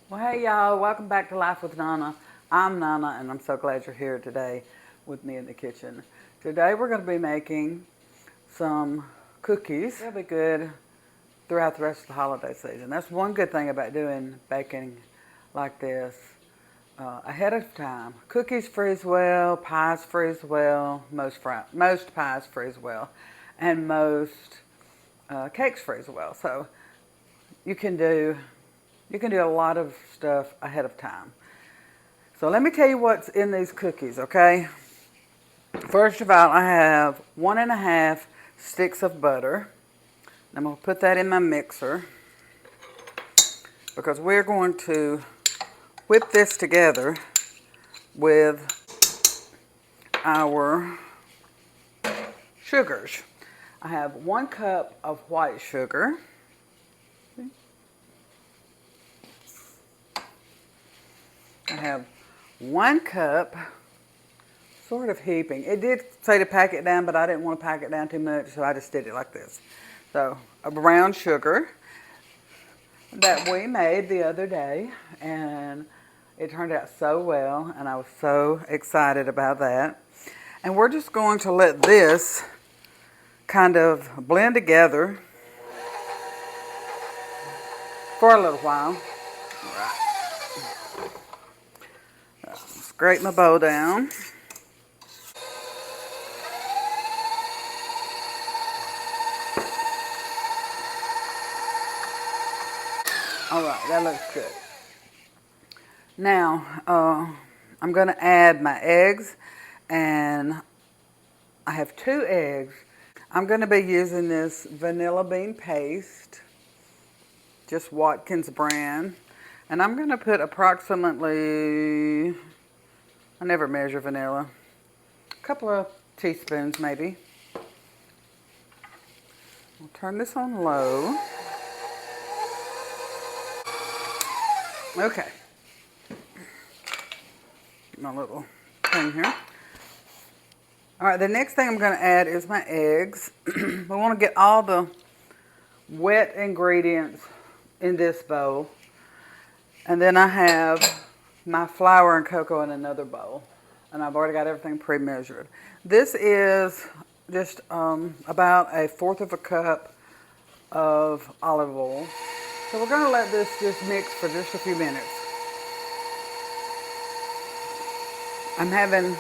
Well, hey y'all, welcome back to Life with Nana. I'm Nana and I'm so glad you're here today with me in the kitchen. Today we're going to be making some cookies. They'll be good throughout the rest of the holiday season. That's one good thing about doing baking like this ahead of time. Cookies freeze well, pies freeze well, most pies freeze well, and most cakes freeze well. So you can do a lot of stuff ahead of time. So let me tell you what's in these cookies, okay? First of all, I have 1.5 sticks of butter. I'm going to put that in my mixer because we're going to whip this together with our sugars. I have 1 cup of white sugar. I have 1 cup, sort of heaping. It did say to pack it down, but I didn't want to pack it down too much, so I just did it like this. So, a brown sugar that we made the other day, and it turned out so well, and I was so excited about that. And we're just going to let this kind of blend together for a little while. All right. Scrape my bowl down. All right, that looks good. Now, I'm going to add my eggs, and I have 2 eggs. I'm going to be using this vanilla bean paste, just Watkins brand, and I'm going to put approximately, I never measure vanilla, a couple of teaspoons maybe. I'll turn this on low. Okay. My little thing here. All right, the next thing I'm going to add is my eggs. We want to get all the wet ingredients in this bowl. And then I have my flour and cocoa in another bowl. And I've already got everything pre-measured. This is just about 1/4 cup of olive oil. So we're going to let this just mix for just a few minutes. I'm having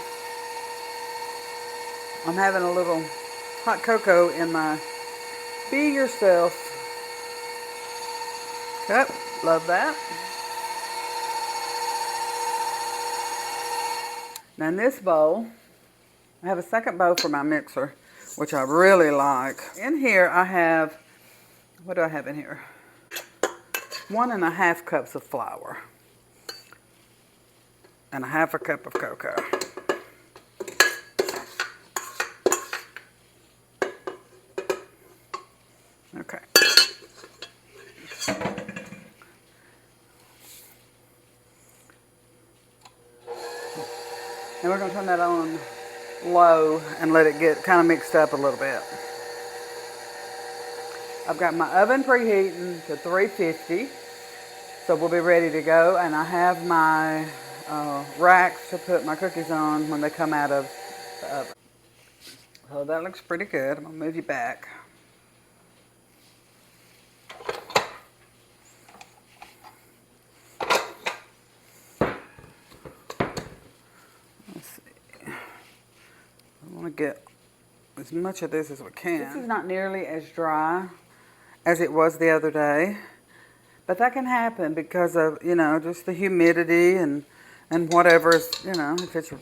a little hot cocoa in my Be Yourself cup. Love that. Now in this bowl, I have a second bowl for my mixer, which I really like. In here I have, what do I have in here? 1.5 cups of flour and 1/2 cup of cocoa. Okay. And we're going to turn that on low and let it get kind of mixed up a little bit. I've got my oven preheating to 350, so we'll be ready to go. And I have my racks to put my cookies on when they come out of the oven. So that looks pretty good. I'm going to move you back. Let's see. I want to get as much of this as we can. This is not nearly as dry as it was the other day, but that can happen because of, just the humidity and whatever, if it's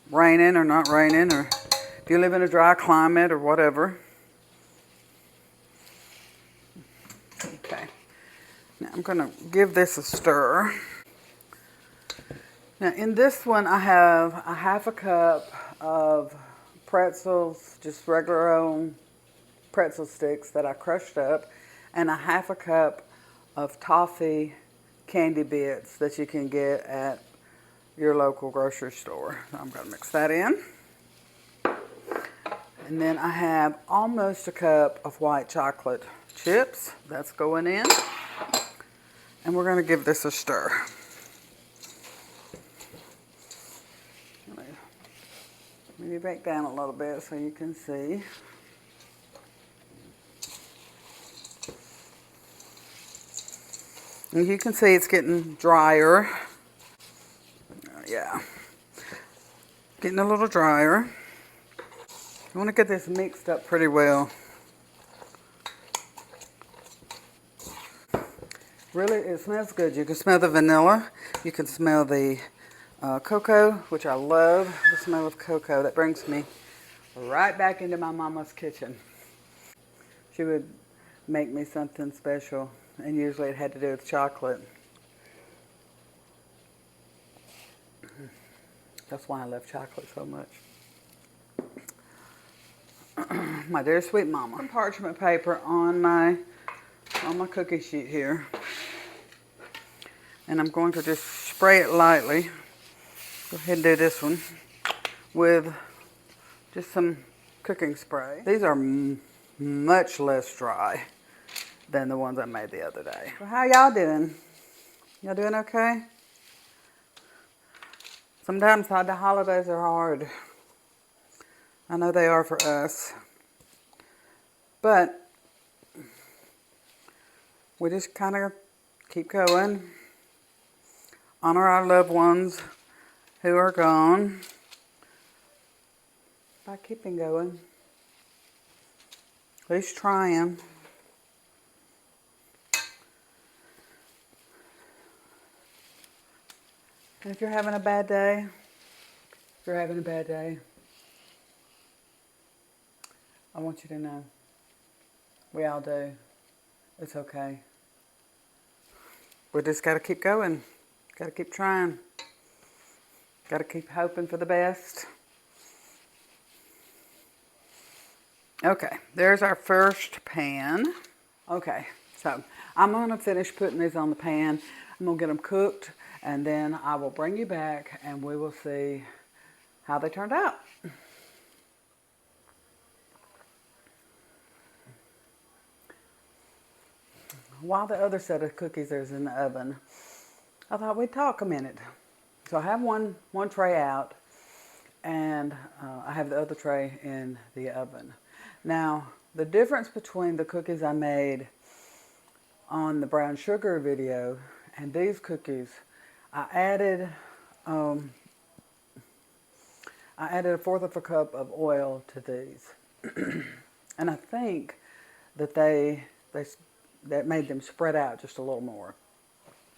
raining or not raining, or if you live in a dry climate or whatever. Okay, now I'm going to give this a stir. Now in this one I have 1/2 cup of pretzels, just regular old pretzel sticks that I crushed up, and 1/2 cup of toffee candy bits that you can get at your local grocery store. So I'm going to mix that in. And then I have almost a cup of white chocolate chips. That's going in. And we're going to give this a stir. you back down a little bit so you can see. And you can see it's getting drier. Yeah. Getting a little drier. You want to get this mixed up pretty well. Really, it smells good. You can smell the vanilla. You can smell the cocoa, which I love the smell of cocoa. That brings me right back into my mama's kitchen. She would make me something special, and usually it had to do with chocolate. That's why I love chocolate so much. My dear sweet mama. Some parchment paper on my cookie sheet here. And I'm going to just spray it lightly. Go ahead and do this one with just some cooking spray. These are much less dry than the ones I made the other day. So how y'all doing? Y'all doing okay? Sometimes the holidays are hard. I know they are for us. But we just kind of keep going. Honor our loved ones who are gone by keeping going. At least trying. And if you're having a bad day, I want you to know, we all do. It's okay. We just got to keep going. Got to keep trying. Got to keep hoping for the best. Okay, there's our first pan. Okay, so I'm going to finish putting these on the pan. I'm going to get them cooked, and then I will bring you back, and we will see how they turned out. While the other set of cookies is in the oven, I thought we'd talk a minute. So I have one tray out, and I have the other tray in the oven. Now, the difference between the cookies I made on the brown sugar video and these cookies, I added a 1/4 of a cup of oil to these. And I think that that made them spread out just a little more.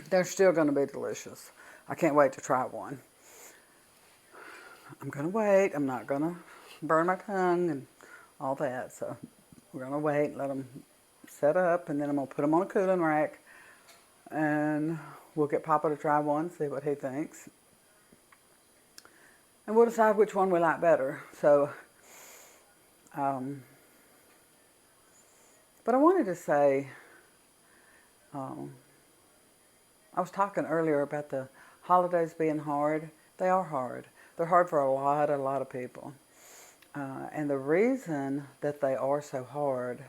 They're still going to be delicious. I can't wait to try one. I'm going to wait. I'm not going to burn my tongue and all that. So we're going to wait, let them set up, and then I'm going to put them on a cooling rack. And we'll get Papa to try one, see what he thinks. And we'll decide which one we like better. So, but I wanted to say, I was talking earlier about the holidays being hard. They are hard. They're hard for a lot of people. And the reason that they are so hard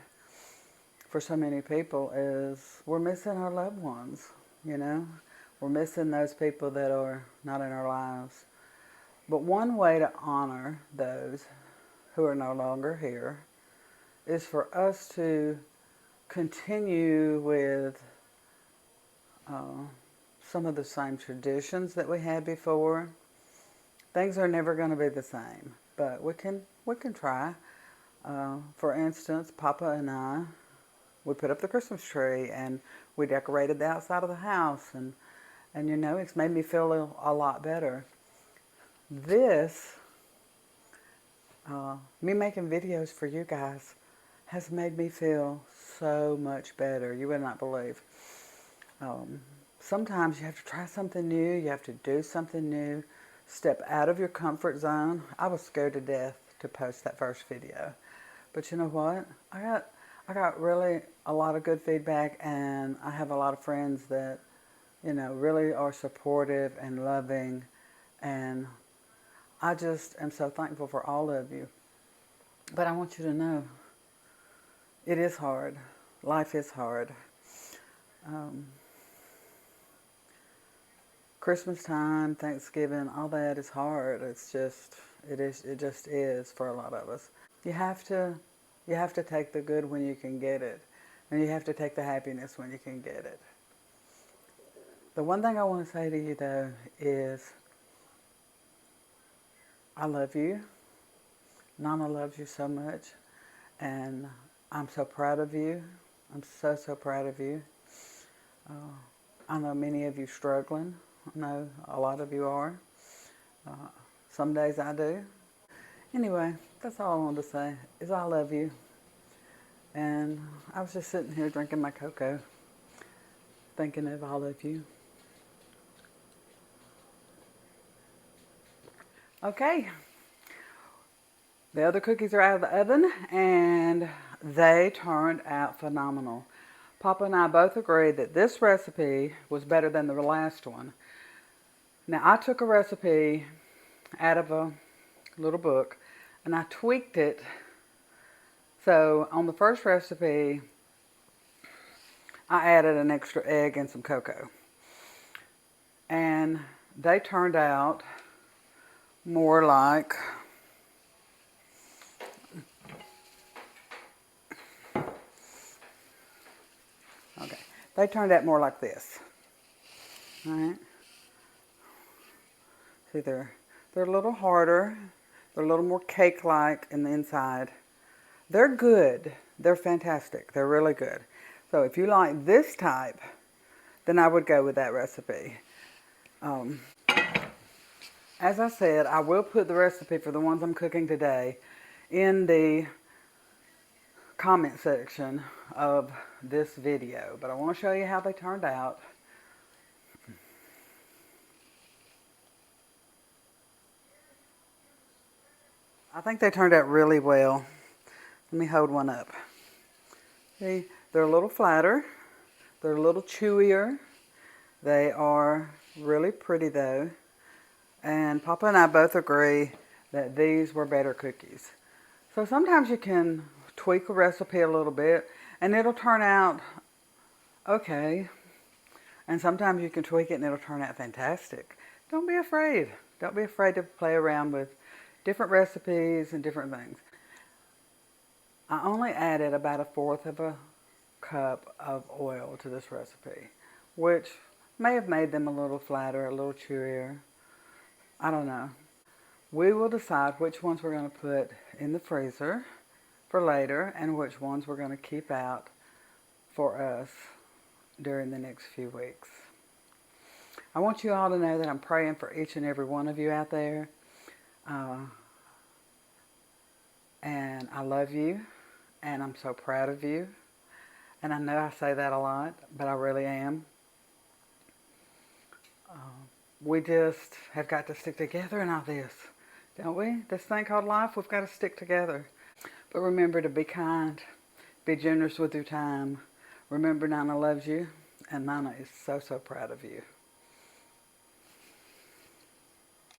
for so many people is we're missing our loved ones, you know? We're missing those people that are not in our lives. But one way to honor those who are no longer here is for us to continue with some of the same traditions that we had before. Things are never going to be the same, but we can try. For instance, Papa and I, we put up the Christmas tree and we decorated the outside of the house, and you know, it's made me feel a lot better. This, me making videos for you guys, has made me feel so much better. You would not believe. Sometimes you have to try something new. You have to do something new. Step out of your comfort zone. I was scared to death to post that first video. But you know what? I got really a lot of good feedback, and I have a lot of friends that, you know, really are supportive and loving, and I just am so thankful for all of you. But I want you to know, it is hard. Life is hard. Christmas time, Thanksgiving, all that is hard. It just is for a lot of us. You have to take the good when you can get it. And you have to take the happiness when you can get it. The one thing I want to say to you though is I love you. Nana loves you so much. And I'm so proud of you. I'm so, so proud of you. I know many of you struggling. I know a lot of you are. Some days I do. Anyway, that's all I wanted to say, is I love you. And I was just sitting here drinking my cocoa, thinking of all of you. Okay. The other cookies are out of the oven, and they turned out phenomenal. Papa and I both agreed that this recipe was better than the last one. Now, I took a recipe out of a little book, and I tweaked it. So, on the first recipe, I added an extra egg and some cocoa. And they turned out more like... Okay, they turned out more like this. All right. See, they're a little harder. They're a little more cake-like in the inside. They're good. They're fantastic. They're really good. So if you like this type, then I would go with that recipe. As I said, I will put the recipe for the ones I'm cooking today in the comment section of this video, but I want to show you how they turned out. I think they turned out really well. Let me hold one up. See, they're a little flatter. They're a little chewier. They are really pretty though. And Papa and I both agree that these were better cookies. So sometimes you can tweak a recipe a little bit and it'll turn out okay. And sometimes you can tweak it and it'll turn out fantastic. Don't be afraid. Don't be afraid to play around with different recipes and different things. I only added about 1/4 of a cup of oil to this recipe, which may have made them a little flatter, a little chewier. I don't know. We will decide which ones we're going to put in the freezer for later and which ones we're going to keep out for us during the next few weeks. I want you all to know that I'm praying for each and every one of you out there. And I love you, and I'm so proud of you. And I know I say that a lot, but I really am. We just have got to stick together in all this, don't we? This thing called life, we've got to stick together. But remember to be kind, be generous with your time. Remember, Nana loves you, and Nana is so, so proud of you.